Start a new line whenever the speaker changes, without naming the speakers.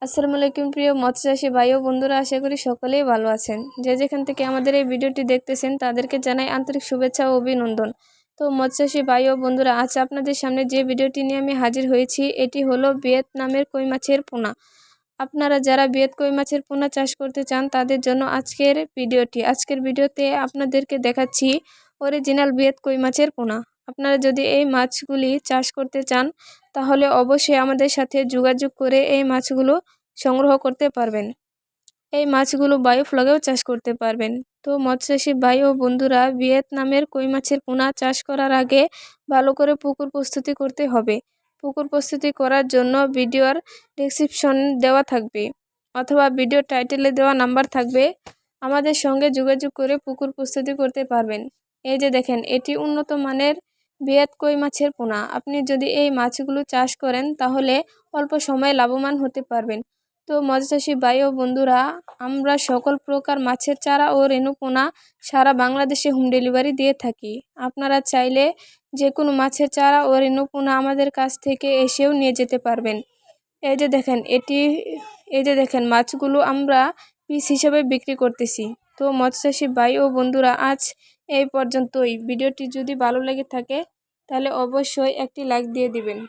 আসসালামু আলাইকুম প্রিয় মৎস্যচাষী ভাই ও বন্ধুরা, আশা করি সকলেই ভালো আছেন। যে যেখান থেকে আমাদের এই ভিডিওটি দেখতেছেন তাদেরকে জানাই আন্তরিক শুভেচ্ছা ও অভিনন্দন। তো মৎস্যচাষী ভাই ও বন্ধুরা, আজ আপনাদের সামনে যে ভিডিওটি নিয়ে আমি হাজির হয়েছি এটি হলো ভিয়েতনামের কই মাছের পোনা। আপনারা যারা কই মাছের পোনা চাষ করতে চান তাদের জন্য আজকের ভিডিওতে আপনাদেরকে দেখাচ্ছি অরিজিনাল কই মাছের পোনা। আপনারা যদি এই মাছগুলি চাষ করতে চান তাহলে অবশ্যই আমাদের সাথে যোগাযোগ করে এই মাছগুলো সংগ্রহ করতে পারবেন। এই মাছগুলো বায়োফ্লগেও চাষ করতে পারবেন। তো মৎস্যচাষী ভাই ও বন্ধুরা, ভিয়েতনামের কই মাছের পোনা চাষ করার আগে ভালো করে পুকুর প্রস্তুতি করতে হবে। পুকুর প্রস্তুতি করার জন্য ভিডিওর ডেসক্রিপশন দেওয়া থাকবে অথবা ভিডিও টাইটেলে দেওয়া নাম্বার থাকবে, আমাদের সঙ্গে যোগাযোগ করে পুকুর প্রস্তুতি করতে পারবেন। এই যে দেখেন, এটি উন্নত মানের কই মাছের পোনা। আপনি যদি এই মাছগুলো চাষ করেন তাহলে অল্প সময়ে লাভবান হতে পারবেন। তো মৎস্যচাষী ভাই ও বন্ধুরা, আমরা সকল প্রকার মাছের চারা ও রেণুপোনা সারা বাংলাদেশে হোম ডেলিভারি দিয়ে থাকি। আপনারা চাইলে যে কোনো মাছের চারা ও রেণুপোনা আমাদের কাছ থেকে এসেও নিয়ে যেতে পারবেন। এই যে দেখেন মাছগুলো আমরা পিস হিসেবে বিক্রি করতেছি। তো মৎস্যচাষী ভাই ও বন্ধুরা, আজ এই পর্যন্তই। ভিডিওটি যদি ভালো লেগে থাকে তাহলে অবশ্যই একটি লাইক দিয়ে দিবেন।